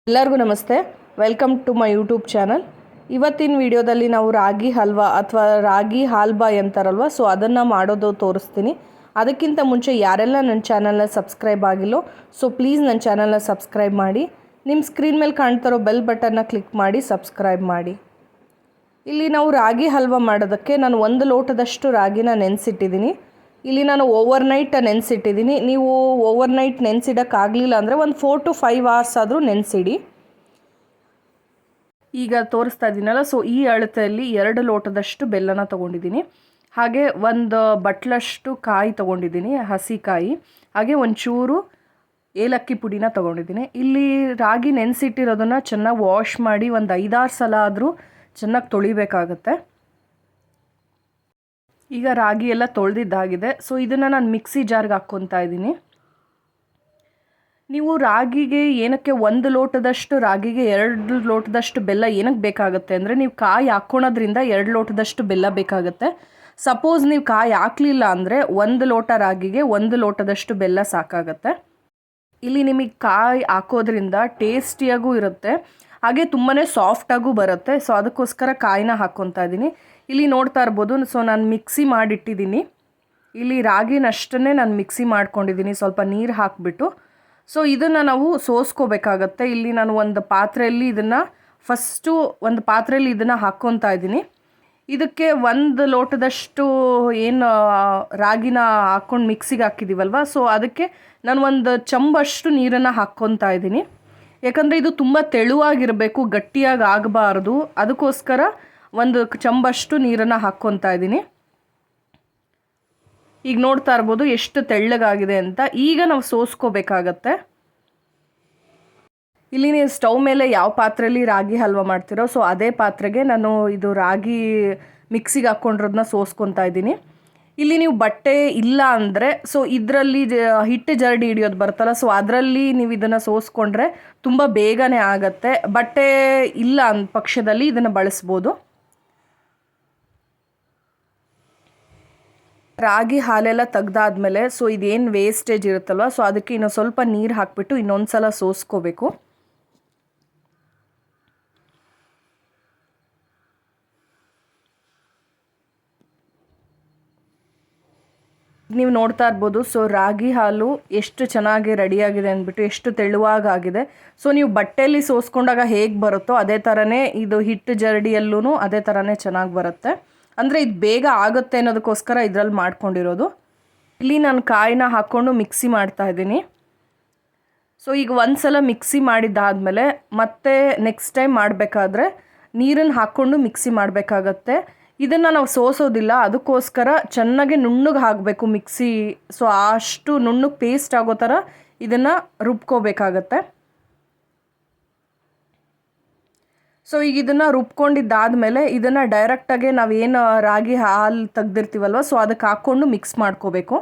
ಎಲ್ಲರಿಗೂ ನಮಸ್ತೆ. Welcome to my YouTube channel. ಇವತ್ತಿನ ವಿಡಿಯೋದಲ್ಲಿ ನಾವು ರಾಗಿ ಹಲ್ವಾ ಅಥವಾ ರಾಗಿ ಹಾಲ್ಬಾಯ್ ಅಂತಾರಲ್ವ, ಸೊ ಅದನ್ನು ಮಾಡೋದು ತೋರಿಸ್ತೀನಿ. ಅದಕ್ಕಿಂತ ಮುಂಚೆ ಯಾರೆಲ್ಲ ನನ್ನ ಚಾನಲ್ನ ಸಬ್ಸ್ಕ್ರೈಬ್ ಆಗಿಲ್ಲೋ, ಸೊ ಪ್ಲೀಸ್ ನನ್ನ ಚಾನಲ್ನ ಸಬ್ಸ್ಕ್ರೈಬ್ ಮಾಡಿ. ನಿಮ್ಮ ಸ್ಕ್ರೀನ್ ಮೇಲೆ ಕಾಣ್ತಿರೋ ಬೆಲ್ ಬಟನ್ನ ಕ್ಲಿಕ್ ಮಾಡಿ ಸಬ್ಸ್ಕ್ರೈಬ್ ಮಾಡಿ. ಇಲ್ಲಿ ನಾವು ರಾಗಿ ಹಲ್ವಾ ಮಾಡೋದಕ್ಕೆ ನಾನು 1 ಲೋಟದಷ್ಟು ರಾಗಿನ ನೆನೆಸಿಟ್ಟಿದ್ದೀನಿ. ಇಲ್ಲಿ ನಾನು ಓವರ್ನೈಟ್ ನೆನೆಸಿಟ್ಟಿದ್ದೀನಿ. ನೀವು ಓವರ್ನೈಟ್ ನೆನೆಸಿಡೋಕ್ಕಾಗಲಿಲ್ಲ ಅಂದರೆ ಒಂದು 4 to 5 hours ಆದರೂ ನೆನೆಸಿಡಿ. ಈಗ ತೋರಿಸ್ತಾ ಇದ್ದೀನಲ್ಲ, ಸೊ ಈ ಅಳತೆಯಲ್ಲಿ 2 ಲೋಟದಷ್ಟು ಬೆಲ್ಲನ ತೊಗೊಂಡಿದ್ದೀನಿ. ಹಾಗೆ ಒಂದು ಬಟ್ಲಷ್ಟು ಕಾಯಿ ತೊಗೊಂಡಿದ್ದೀನಿ, ಹಸಿ ಕಾಯಿ. ಹಾಗೆ ಒಂಚೂರು ಏಲಕ್ಕಿ ಪುಡಿನ ತೊಗೊಂಡಿದ್ದೀನಿ. ಇಲ್ಲಿ ರಾಗಿ ನೆನೆಸಿಟ್ಟಿರೋದನ್ನು ಚೆನ್ನಾಗಿ ವಾಶ್ ಮಾಡಿ ಒಂದು 5-6 ಸಲ ಆದರೂ ಚೆನ್ನಾಗಿ ತೊಳಿಬೇಕಾಗತ್ತೆ. ಈಗ ರಾಗಿ ಎಲ್ಲ ತೊಳೆದಿದ್ದಾಗಿದೆ. ಸೊ ಇದನ್ನು ನಾನು ಮಿಕ್ಸಿ ಜಾರ್ಗೆ ಹಾಕ್ಕೊತಾ ಇದ್ದೀನಿ. ನೀವು ರಾಗಿಗೆ ಏನಕ್ಕೆ 1 ಲೋಟದಷ್ಟು ರಾಗಿಗೆ 2 ಲೋಟದಷ್ಟು ಬೆಲ್ಲ ಏನಕ್ಕೆ ಬೇಕಾಗುತ್ತೆ ಅಂದರೆ, ನೀವು ಕಾಯಿ ಹಾಕ್ಕೊಳೋದ್ರಿಂದ 2 ಲೋಟದಷ್ಟು ಬೆಲ್ಲ ಬೇಕಾಗುತ್ತೆ. ಸಪೋಸ್ ನೀವು ಕಾಯಿ ಹಾಕಲಿಲ್ಲ ಅಂದರೆ 1 ಲೋಟ ರಾಗಿಗೆ 1 ಲೋಟದಷ್ಟು ಬೆಲ್ಲ ಸಾಕಾಗತ್ತೆ. ಇಲ್ಲಿ ನಿಮಗೆ ಕಾಯಿ ಹಾಕೋದ್ರಿಂದ ಟೇಸ್ಟಿಯಾಗೂ ಇರುತ್ತೆ, ಹಾಗೆ ತುಂಬಾ ಸಾಫ್ಟಾಗೂ ಬರುತ್ತೆ. ಸೊ ಅದಕ್ಕೋಸ್ಕರ ಕಾಯಿನ ಹಾಕ್ಕೊತಾ ಇದ್ದೀನಿ. ಇಲ್ಲಿ ನೋಡ್ತಾ ಇರ್ಬೋದು, ಸೊ ನಾನು ಮಿಕ್ಸಿ ಮಾಡಿಟ್ಟಿದ್ದೀನಿ. ಇಲ್ಲಿ ರಾಗಿನಷ್ಟನ್ನೇ ನಾನು ಮಿಕ್ಸಿ ಮಾಡ್ಕೊಂಡಿದ್ದೀನಿ, ಸ್ವಲ್ಪ ನೀರು ಹಾಕಿಬಿಟ್ಟು. ಸೊ ಇದನ್ನು ನಾವು ಸೋಸ್ಕೋಬೇಕಾಗತ್ತೆ. ಇಲ್ಲಿ ನಾನು ಒಂದು ಪಾತ್ರೆಯಲ್ಲಿ ಇದನ್ನು ಹಾಕ್ಕೊತಾ ಇದ್ದೀನಿ. ಇದಕ್ಕೆ 1 ಲೋಟದಷ್ಟು ಏನು ರಾಗಿನ ಹಾಕ್ಕೊಂಡು ಮಿಕ್ಸಿಗೆ ಹಾಕಿದ್ದೀವಲ್ವ, ಸೊ ಅದಕ್ಕೆ ನಾನು 1 ಚಮಚಷ್ಟು ನೀರನ್ನು ಹಾಕ್ಕೊತಾ ಇದ್ದೀನಿ. ಯಾಕಂದರೆ ಇದು ತುಂಬ ತೆಳುವಾಗಿರಬೇಕು, ಗಟ್ಟಿಯಾಗಿ ಆಗಬಾರ್ದು. ಅದಕ್ಕೋಸ್ಕರ 1 ಚಮಚಷ್ಟು ನೀರನ್ನು ಹಾಕ್ಕೊತಾ ಇದ್ದೀನಿ. ಈಗ ನೋಡ್ತಾ ಇರ್ಬೋದು ಎಷ್ಟು ತೆಳ್ಳಗಾಗಿದೆ ಅಂತ. ಈಗ ನಾವು ಸೋಸ್ಕೋಬೇಕಾಗತ್ತೆ. ಇಲ್ಲಿ ನೀವು ಸ್ಟವ್ ಮೇಲೆ ಯಾವ ಪಾತ್ರೆಯಲ್ಲಿ ರಾಗಿ ಹಲ್ವಾ ಮಾಡ್ತೀರೋ, ಸೊ ಅದೇ ಪಾತ್ರೆಗೆ ನಾನು ಇದು ರಾಗಿ ಮಿಕ್ಸಿಗೆ ಹಾಕ್ಕೊಂಡಿರೋದನ್ನ ಸೋಸ್ಕೊತಾ ಇದ್ದೀನಿ. ಇಲ್ಲಿ ನೀವು ಬಟ್ಟೆ ಇಲ್ಲ ಅಂದರೆ, ಸೊ ಇದರಲ್ಲಿ ಹಿಟ್ಟು ಜರಡಿ ಹಿಡಿಯೋದು ಬರುತ್ತಲ್ಲ, ಸೊ ಅದರಲ್ಲಿ ನೀವು ಇದನ್ನು ಸೋಸ್ಕೊಂಡ್ರೆ ತುಂಬ ಬೇಗನೆ ಆಗತ್ತೆ. ಬಟ್ಟೆ ಇಲ್ಲ ಅಂದ ಪಕ್ಷದಲ್ಲಿ ಇದನ್ನು ಬಳಸ್ಬೋದು. ರಾಗಿ ಹಾಲೆಲ್ಲ ತೆಗ್ದಾದ್ಮೇಲೆ ಸೊ ಇದೇನು ವೇಸ್ಟೇಜ್ ಇರುತ್ತಲ್ವ, ಸೊ ಅದಕ್ಕೆ ಇನ್ನೂ ಸ್ವಲ್ಪ ನೀರು ಹಾಕಿಬಿಟ್ಟು ಇನ್ನೊಂದು ಸಲ ಸೋಸ್ಕೋಬೇಕು. ನೀವು ನೋಡ್ತಾ ಇರ್ಬೋದು, ಸೊ ರಾಗಿ ಹಾಲು ಎಷ್ಟು ಚೆನ್ನಾಗಿ ರೆಡಿಯಾಗಿದೆ ಅಂದ್ಬಿಟ್ಟು, ಎಷ್ಟು ತೆಳುವಾಗಿದೆ. ಸೊ ನೀವು ಬಟ್ಟೆಯಲ್ಲಿ ಸೋಸ್ಕೊಂಡಾಗ ಹೇಗೆ ಬರುತ್ತೋ ಅದೇ ಥರನೇ ಇದು ಹಿಟ್ಟು ಜರಡಿಯಲ್ಲೂ ಅದೇ ಥರನೇ ಚೆನ್ನಾಗಿ ಬರುತ್ತೆ. ಅಂದರೆ ಇದು ಬೇಗ ಆಗುತ್ತೆ ಅನ್ನೋದಕ್ಕೋಸ್ಕರ ಇದರಲ್ಲಿ ಮಾಡ್ಕೊಂಡಿರೋದು. ಇಲ್ಲಿ ನಾನು ಕಾಯಿನ ಹಾಕ್ಕೊಂಡು ಮಿಕ್ಸಿ ಮಾಡ್ತಾಯಿದ್ದೀನಿ. ಸೊ ಈಗ ಒಂದು ಸಲ ಮಿಕ್ಸಿ ಮಾಡಿದ್ದಾದಮೇಲೆ ಮತ್ತೆ ನೆಕ್ಸ್ಟ್ ಟೈಮ್ ಮಾಡಬೇಕಾದ್ರೆ ನೀರನ್ನು ಹಾಕ್ಕೊಂಡು ಮಿಕ್ಸಿ ಮಾಡಬೇಕಾಗತ್ತೆ. ಇದನ್ನು ನಾವು ಸೋಸೋದಿಲ್ಲ, ಅದಕ್ಕೋಸ್ಕರ ಚೆನ್ನಾಗಿ ನುಣ್ಣಗೆ ಹಾಕಬೇಕು ಮಿಕ್ಸಿ. ಸೊ ಅಷ್ಟು ನುಣ್ಣಗೆ ಪೇಸ್ಟ್ ಆಗೋ ಥರ ಇದನ್ನು ರುಬ್ಕೋಬೇಕಾಗತ್ತೆ. ಸೊ ಈಗ ಇದನ್ನು ರುಬ್ಕೊಂಡಿದ್ದಾದಮೇಲೆ ಇದನ್ನು ಡೈರೆಕ್ಟಾಗಿ ನಾವೇನು ರಾಗಿ ಹಾಲು ತೆಗ್ದಿರ್ತೀವಲ್ವ, ಸೊ ಅದಕ್ಕೆ ಹಾಕ್ಕೊಂಡು ಮಿಕ್ಸ್ ಮಾಡ್ಕೋಬೇಕು.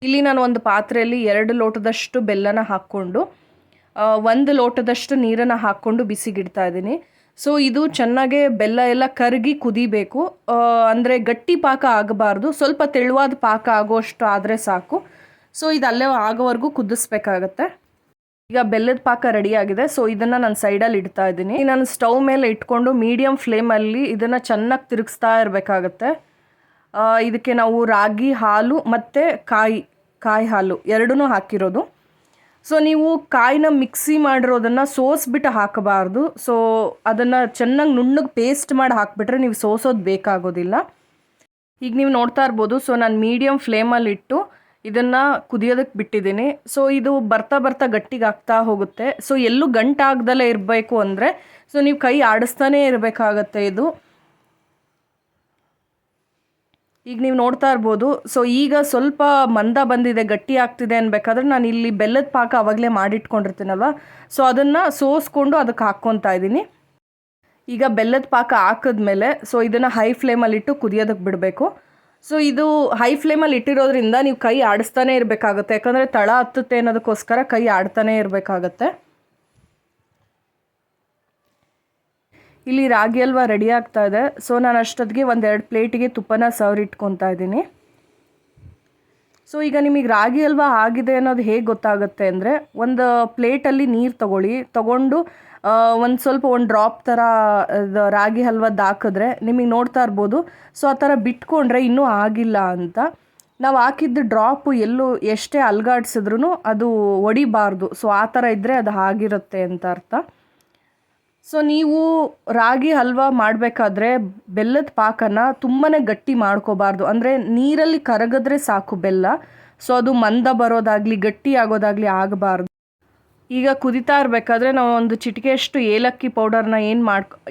ಇಲ್ಲಿ ನಾನು ಒಂದು ಪಾತ್ರೆಯಲ್ಲಿ 2 ಲೋಟದಷ್ಟು ಬೆಲ್ಲನ ಹಾಕ್ಕೊಂಡು 1 ಲೋಟದಷ್ಟು ನೀರನ್ನು ಹಾಕ್ಕೊಂಡು ಬಿಸಿಗಿಡ್ತಾ ಇದ್ದೀನಿ. ಸೊ ಇದು ಚೆನ್ನಾಗೆ ಬೆಲ್ಲ ಎಲ್ಲ ಕರಗಿ ಕುದಿಬೇಕು. ಅಂದರೆ ಗಟ್ಟಿ ಪಾಕ ಆಗಬಾರ್ದು, ಸ್ವಲ್ಪ ತೆಳುವಾದ ಪಾಕ ಆಗೋಷ್ಟು ಆದರೆ ಸಾಕು. ಸೊ ಇದು ಅಲ್ಲೇ ಆಗೋವರೆಗೂ ಕುದಿಸ್ಬೇಕಾಗತ್ತೆ. ಈಗ ಬೆಲ್ಲದ ಪಾಕ ರೆಡಿಯಾಗಿದೆ. ಸೊ ಇದನ್ನು ನಾನು ಸೈಡಲ್ಲಿ ಇಡ್ತಾ ಇದ್ದೀನಿ. ನಾನು ಸ್ಟವ್ ಮೇಲೆ ಇಟ್ಕೊಂಡು ಮೀಡಿಯಮ್ ಫ್ಲೇಮಲ್ಲಿ ಇದನ್ನು ಚೆನ್ನಾಗಿ ತಿರುಗಿಸ್ತಾ ಇರಬೇಕಾಗತ್ತೆ. ಇದಕ್ಕೆ ನಾವು ರಾಗಿ ಹಾಲು ಮತ್ತು ಕಾಯಿ ಹಾಲು ಎರಡೂ ಹಾಕಿರೋದು. ಸೊ ನೀವು ಕಾಯಿನ ಮಿಕ್ಸಿ ಮಾಡಿರೋದನ್ನು ಸೋಸ್ಬಿಟ್ಟು ಹಾಕಬಾರ್ದು. ಸೊ ಅದನ್ನು ಚೆನ್ನಾಗಿ ನುಣ್ಣಗೆ ಪೇಸ್ಟ್ ಮಾಡಿ ಹಾಕಿಬಿಟ್ರೆ ನೀವು ಸೋಸೋದು ಬೇಕಾಗೋದಿಲ್ಲ. ಈಗ ನೀವು ನೋಡ್ತಾ ಇರ್ಬೋದು, ಸೊ ನಾನು ಮೀಡಿಯಮ್ ಫ್ಲೇಮಲ್ಲಿ ಇಟ್ಟು ಇದನ್ನು ಕುದಿಯೋದಕ್ಕೆ ಬಿಟ್ಟಿದ್ದೀನಿ. ಸೊ ಇದು ಬರ್ತಾ ಬರ್ತಾ ಗಟ್ಟಿಗೆ ಆಗ್ತಾ ಹೋಗುತ್ತೆ. ಸೊ ಎಲ್ಲೂ ಗಂಟಾಗ್ದಲೇ ಇರಬೇಕು ಅಂದರೆ ಸೊ ನೀವು ಕೈ ಆಡಿಸ್ತಾನೇ ಇರಬೇಕಾಗತ್ತೆ ಇದು. ಈಗ ನೀವು ನೋಡ್ತಾ ಇರ್ಬೋದು, ಸೊ ಈಗ ಸ್ವಲ್ಪ ಮಂದ ಬಂದಿದೆ, ಗಟ್ಟಿ ಆಗ್ತಿದೆ ಅನ್ಬೇಕಾದ್ರೆ ನಾನು ಇಲ್ಲಿ ಬೆಲ್ಲದ ಪಾಕ ಆವಾಗಲೇ ಮಾಡಿಟ್ಕೊಂಡಿರ್ತೀನಲ್ವ, ಸೊ ಅದನ್ನು ಸೋಸ್ಕೊಂಡು ಅದಕ್ಕೆ ಹಾಕ್ಕೊತಾ ಇದ್ದೀನಿ. ಈಗ ಬೆಲ್ಲದ ಪಾಕ ಹಾಕಿದ್ಮೇಲೆ ಸೊ ಇದನ್ನು ಹೈ ಫ್ಲೇಮಲ್ಲಿಟ್ಟು ಕುದಿಯೋದಕ್ಕೆ ಬಿಡಬೇಕು. ಸೊ ಇದು ಹೈ ಫ್ಲೇಮಲ್ಲಿ ಇಟ್ಟಿರೋದ್ರಿಂದ ನೀವು ಕೈ ಆಡಿಸ್ತಾನೆ ಇರಬೇಕಾಗುತ್ತೆ, ಯಾಕಂದರೆ ತಳ ಹತ್ತುತ್ತೆ ಅನ್ನೋದಕ್ಕೋಸ್ಕರ ಕೈ ಆಡ್ತಾನೆ ಇರಬೇಕಾಗತ್ತೆ. ಇಲ್ಲಿ ರಾಗಿ ಹಲ್ವಾ ರೆಡಿ ಆಗ್ತಾ ಇದೆ. ಸೊ ನಾನು ಅಷ್ಟೊತ್ತಿಗೆ 1-2 ಪ್ಲೇಟಿಗೆ ತುಪ್ಪನ ಸವರಿಟ್ಕೊತಾ ಇದ್ದೀನಿ. ಸೊ ಈಗ ನಿಮಗೆ ರಾಗಿ ಹಲ್ವ ಆಗಿದೆ ಅನ್ನೋದು ಹೇಗೆ ಗೊತ್ತಾಗುತ್ತೆ ಅಂದರೆ, ಒಂದು ಪ್ಲೇಟಲ್ಲಿ ನೀರು ತೊಗೊಂಡು ಒಂದು ಸ್ವಲ್ಪ ಒಂದು ಡ್ರಾಪ್ ಥರ ರಾಗಿ ಹಲ್ವದ್ದು ಹಾಕಿದ್ರೆ ನಿಮಗೆ ನೋಡ್ತಾ ಇರ್ಬೋದು. ಸೊ ಆ ಥರ ಬಿಟ್ಕೊಂಡ್ರೆ ಇನ್ನೂ ಆಗಿಲ್ಲ ಅಂತ. ನಾವು ಹಾಕಿದ್ದು ಡ್ರಾಪು ಎಷ್ಟೇ ಅಲ್ಗಾಡಿಸಿದ್ರೂ ಅದು ಒಡಿಬಾರ್ದು. ಸೊ ಆ ಥರ ಇದ್ದರೆ ಅದು ಆಗಿರುತ್ತೆ ಅಂತ ಅರ್ಥ. ಸೊ ನೀವು ರಾಗಿ ಹಲ್ವ ಮಾಡಬೇಕಾದ್ರೆ ಬೆಲ್ಲದ ಪಾಕನ ತುಂಬಾ ಗಟ್ಟಿ ಮಾಡ್ಕೋಬಾರ್ದು. ಅಂದರೆ ನೀರಲ್ಲಿ ಕರಗಿದ್ರೆ ಸಾಕು ಬೆಲ್ಲ. ಸೊ ಅದು ಮಂದ ಬರೋದಾಗಲಿ ಗಟ್ಟಿ ಆಗೋದಾಗಲಿ ಆಗಬಾರ್ದು. ಈಗ ಕುದಿತಾ ಇರಬೇಕಾದ್ರೆ ನಾವು ಒಂದು ಚಿಟಿಕೆಯಷ್ಟು ಏಲಕ್ಕಿ ಪೌಡರ್ನ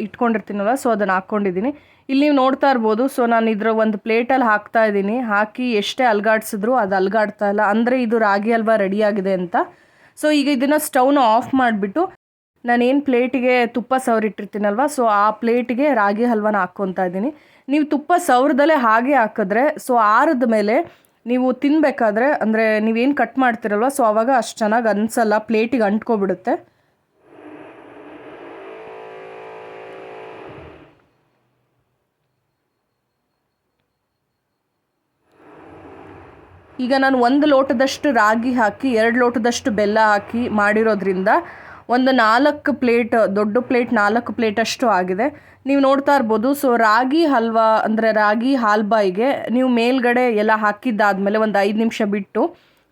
ಇಟ್ಕೊಂಡಿರ್ತೀನಲ್ಲ, ಸೊ ಅದನ್ನು ಹಾಕ್ಕೊಂಡಿದ್ದೀನಿ. ಇಲ್ಲಿ ನೀವು ನೋಡ್ತಾ ಇರ್ಬೋದು. ಸೊ ನಾನು ಇದರ ಒಂದು ಪ್ಲೇಟಲ್ಲಿ ಹಾಕ್ತಾ ಇದ್ದೀನಿ. ಹಾಕಿ ಎಷ್ಟೇ ಅಲ್ಗಾಡಿಸಿದ್ರು ಅದು ಅಲ್ಗಾಡ್ತಾ ಇಲ್ಲ, ಅಂದರೆ ಇದು ರಾಗಿ ಹಲ್ವ ರೆಡಿಯಾಗಿದೆ ಅಂತ. ಸೊ ಈಗ ಇದನ್ನು ಸ್ಟವ್ನ ಆಫ್ ಮಾಡಿಬಿಟ್ಟು ನಾನೇನು ಪ್ಲೇಟಿಗೆ ತುಪ್ಪ ಸವರಿಟ್ಟಿರ್ತೀನಲ್ವ, ಸೊ ಆ ಪ್ಲೇಟಿಗೆ ರಾಗಿ ಹಲ್ವನ ಹಾಕ್ಕೊತಾ ಇದ್ದೀನಿ. ನೀವು ತುಪ್ಪ ಸವರದಲ್ಲೇ ಹಾಗೆ ಹಾಕಿದ್ರೆ ಸೊ ಆರಿದ ಮೇಲೆ ನೀವು ತಿನ್ನಬೇಕಾದ್ರೆ, ಅಂದರೆ ನೀವೇನು ಕಟ್ ಮಾಡ್ತಿರಲ್ವ, ಸೊ ಆವಾಗ ಅಷ್ಟು ಚೆನ್ನಾಗಿ ಅನಿಸಲ್ಲ, ಪ್ಲೇಟಿಗೆ ಅಂಟ್ಕೊಬಿಡುತ್ತೆ. ಈಗ ನಾನು 1 ಲೋಟದಷ್ಟು ರಾಗಿ ಹಾಕಿ 2 ಲೋಟದಷ್ಟು ಬೆಲ್ಲ ಹಾಕಿ ಮಾಡಿರೋದ್ರಿಂದ ಒಂದು 4 ಪ್ಲೇಟ್, ದೊಡ್ಡ ಪ್ಲೇಟ್ 4 ಪ್ಲೇಟಷ್ಟು ಆಗಿದೆ. ನೀವು ನೋಡ್ತಾ ಇರ್ಬೋದು. ಸೊ ರಾಗಿ ಹಲ್ವಾ ಅಂದರೆ ರಾಗಿ ಹಾಲ್ಬಾಯಿಗೆ ನೀವು ಮೇಲ್ಗಡೆ ಎಲ್ಲ ಹಾಕಿದ್ದಾದಮೇಲೆ ಒಂದು 5 ನಿಮಿಷ ಬಿಟ್ಟು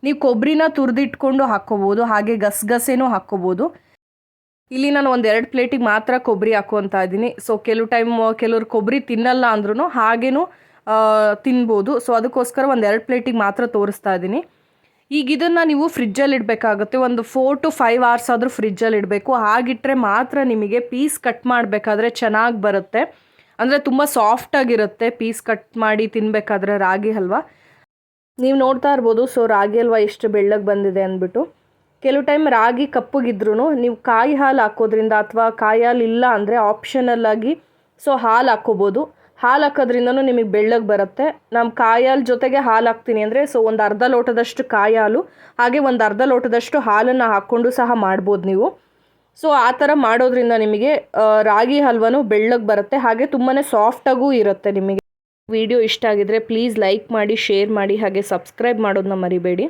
ನೀವು ಕೊಬ್ಬರಿನ ತುರಿದಿಟ್ಕೊಂಡು ಹಾಕ್ಕೋಬೋದು, ಹಾಗೆ ಗಸಗಸೆನೂ ಹಾಕ್ಕೋಬೋದು. ಇಲ್ಲಿ ನಾನು ಒಂದು 2 ಪ್ಲೇಟಿಗೆ ಮಾತ್ರ ಕೊಬ್ಬರಿ ಹಾಕ್ಕೊತಾ ಇದ್ದೀನಿ. ಸೊ ಕೆಲವ್ರು ಕೊಬ್ಬರಿ ತಿನ್ನಲ್ಲ ಅಂದ್ರೂ ಹಾಗೇನೂ ತಿನ್ಬೋದು. ಸೊ ಅದಕ್ಕೋಸ್ಕರ ಒಂದು 2 ಪ್ಲೇಟಿಗೆ ಮಾತ್ರ ತೋರಿಸ್ತಾ ಇದ್ದೀನಿ. ಈಗ ಇದನ್ನು ನೀವು ಫ್ರಿಜ್ಜಲ್ಲಿ ಇಡಬೇಕಾಗುತ್ತೆ. ಒಂದು 4 to 5 hours ಆದರೂ ಫ್ರಿಜ್ಜಲ್ಲಿ ಇಡಬೇಕು. ಹಾಗಿಟ್ಟರೆ ಮಾತ್ರ ನಿಮಗೆ ಪೀಸ್ ಕಟ್ ಮಾಡಬೇಕಾದ್ರೆ ಚೆನ್ನಾಗಿ ಬರುತ್ತೆ. ಅಂದರೆ ತುಂಬ ಸಾಫ್ಟಾಗಿರುತ್ತೆ ಪೀಸ್ ಕಟ್ ಮಾಡಿ ತಿನ್ನಬೇಕಾದ್ರೆ ರಾಗಿ ಹಲ್ವ. ನೀವು ನೋಡ್ತಾ ಇರ್ಬೋದು. ಸೊ ರಾಗಿ ಹಲ್ವ ಎಷ್ಟು ಬೆಳ್ಳಗೆ ಬಂದಿದೆ ಅಂದ್ಬಿಟ್ಟು. ಕೆಲವು ಟೈಮ್ ರಾಗಿ ಕಪ್ಪಗಿದ್ರೂ ನೀವು ಕಾಯಿ ಹಾಲು ಹಾಕೋದ್ರಿಂದ, ಅಥವಾ ಕಾಯಿ ಹಾಲು ಇಲ್ಲ ಅಂದರೆ ಆಪ್ಷನಲ್ ಆಗಿ ಸೊ ಹಾಲು ಹಾಕ್ಕೋಬೋದು. ಹಾಲು ಹಾಕೋದ್ರಿಂದನೂ ನಿಮಗೆ ಬೆಳ್ಳಗೆ ಬರುತ್ತೆ. ನಾನು ಕಾಯಿ ಹಾಲು ಜೊತೆಗೆ ಹಾಲು ಹಾಕ್ತೀನಿ ಅಂದರೆ ಸೊ ಒಂದು ಅರ್ಧ ಲೋಟದಷ್ಟು ಕಾಯಿ ಹಾಲು, ಹಾಗೆ ಒಂದು ಅರ್ಧ ಲೋಟದಷ್ಟು ಹಾಲನ್ನು ಹಾಕ್ಕೊಂಡು ಸಹ ಮಾಡ್ಬೋದು ನೀವು. ಸೊ ಆ ಥರ ಮಾಡೋದ್ರಿಂದ ನಿಮಗೆ ರಾಗಿ ಹಲ್ವನೂ ಬೆಳ್ಳಗೆ ಬರುತ್ತೆ, ಹಾಗೆ ತುಂಬಾ ಸಾಫ್ಟಾಗೂ ಇರುತ್ತೆ. ನಿಮಗೆ ವಿಡಿಯೋ ಇಷ್ಟ ಆಗಿದ್ರೆ ಪ್ಲೀಸ್ ಲೈಕ್ ಮಾಡಿ, ಶೇರ್ ಮಾಡಿ, ಹಾಗೆ ಸಬ್ಸ್ಕ್ರೈಬ್ ಮಾಡೋದನ್ನ ಮರಿಬೇಡಿ.